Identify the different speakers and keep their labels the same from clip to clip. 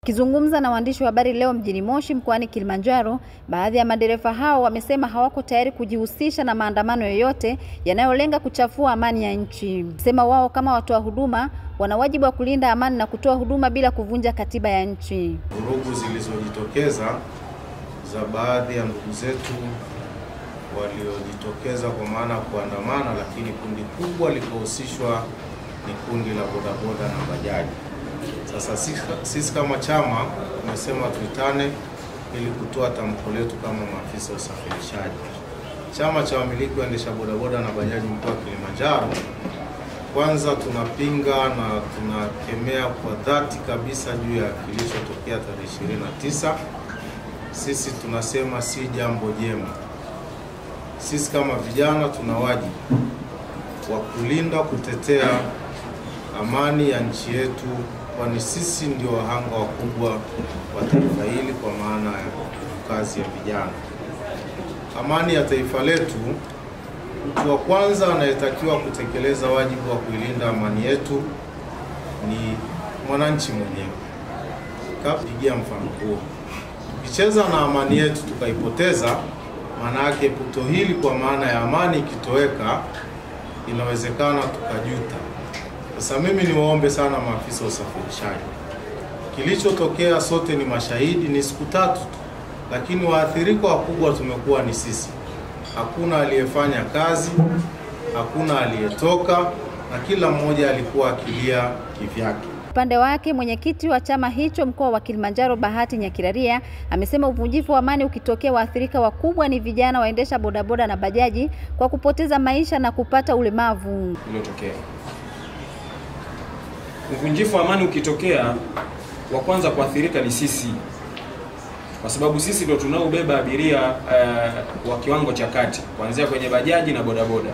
Speaker 1: Kizungumza na waandishi wa habari leo mjini Moshi mkoani Kilimanjaro, baadhi ya madereva hao wamesema hawako tayari kujihusisha na maandamano yoyote yanayolenga kuchafua amani ya nchi. Sema wao kama watoa huduma wana wajibu wa kulinda amani na kutoa huduma bila kuvunja katiba ya nchi.
Speaker 2: Vurugu zilizojitokeza za baadhi ya ndugu zetu waliojitokeza kwa maana kuandamana, lakini kundi kubwa likohusishwa ni kundi la bodaboda na bajaji. Sasa sisi kama chama tumesema tuitane ili kutoa tamko letu kama maafisa usafirishaji. Chama cha wamiliki waendesha bodaboda na bajaji mkoa wa Kilimanjaro, kwanza tunapinga na tunakemea kwa dhati kabisa juu ya kilichotokea tarehe 29. Sisi tunasema si jambo jema. Sisi kama vijana tuna wajibu wa kulinda, kutetea amani ya nchi yetu, kwani sisi ndio wahanga wakubwa wa taifa hili kwa maana ya kazi ya vijana. Amani ya taifa letu, mtu wa kwanza anayetakiwa kutekeleza wajibu wa kuilinda amani yetu ni mwananchi mwenyewe. Kapigia mfano huo. Tukicheza na amani yetu tukaipoteza, maana yake puto hili kwa maana ya amani ikitoweka inawezekana tukajuta. Sasa mimi niwaombe sana maafisa usafirishaji. Kilichotokea sote ni mashahidi, ni siku 3 tu. Lakini waathirika wakubwa tumekuwa ni sisi. Hakuna aliyefanya kazi, hakuna aliyetoka, na kila mmoja alikuwa akilia kivyake.
Speaker 1: Upande wake mwenyekiti wa chama hicho mkoa wa Kilimanjaro Bahati Nyakiraria amesema uvunjifu wa amani ukitokea, waathirika wakubwa ni vijana waendesha bodaboda na bajaji kwa kupoteza maisha na kupata ulemavu.
Speaker 3: Iliyotokea uvunjifu wa amani ukitokea, wa kwanza kuathirika ni sisi, kwa sababu sisi ndio tunaobeba abiria wa kiwango cha kati, kuanzia kwenye bajaji na bodaboda.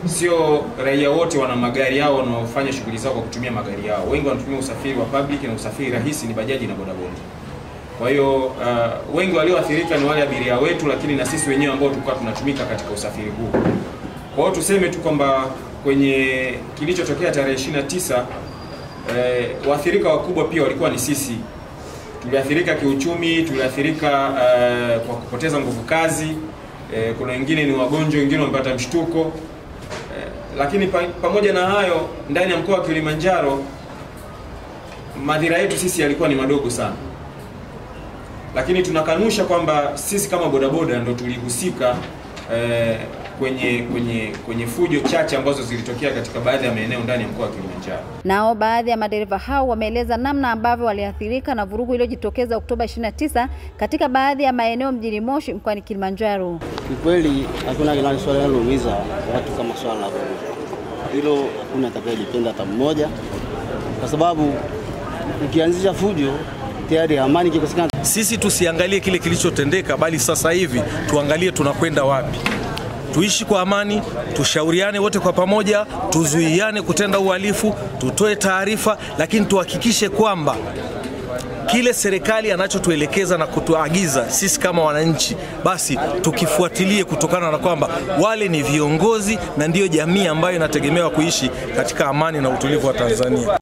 Speaker 3: Sio raia wote wana magari yao wanaofanya shughuli zao kwa kutumia magari yao. Wengi wanatumia usafiri wa public, na usafiri rahisi ni bajaji na bodaboda. Kwa hiyo wengi walioathirika ni wale abiria wetu, lakini na sisi wenyewe ambao tulikuwa tunatumika katika usafiri huu. Kwa hiyo tuseme tu kwamba kwenye kilichotokea tarehe 29, waathirika wakubwa pia walikuwa ni sisi. Tuliathirika kiuchumi, tuliathirika kwa kupoteza nguvu kazi, kuna wengine ni wagonjwa, wengine wamepata mshtuko. Lakini pamoja na hayo, ndani ya mkoa wa Kilimanjaro madhira yetu sisi yalikuwa ni madogo sana. Lakini tunakanusha kwamba sisi kama bodaboda ndio tulihusika kwenye fujo chache ambazo zilitokea katika baadhi ya maeneo ndani ya mkoa wa Kilimanjaro.
Speaker 1: Nao baadhi ya madereva hao wameeleza namna ambavyo waliathirika na vurugu iliyojitokeza Oktoba 29 katika baadhi ya maeneo mjini Moshi mkoani Kilimanjaro.
Speaker 4: Kweli hakuna swala linaloumiza watu kama swala la vurugu. Hilo hakuna atakayelipenda hata mmoja, kwa sababu ukianzisha fujo tayari amani ikikosekana.
Speaker 5: Sisi tusiangalie kile kilichotendeka, bali sasa hivi tuangalie tunakwenda wapi. Tuishi kwa amani, tushauriane wote kwa pamoja, tuzuiane kutenda uhalifu, tutoe taarifa, lakini tuhakikishe kwamba kile serikali anachotuelekeza na kutuagiza sisi kama wananchi, basi tukifuatilie, kutokana na kwamba wale ni viongozi na ndiyo jamii ambayo inategemewa kuishi katika amani na utulivu wa Tanzania.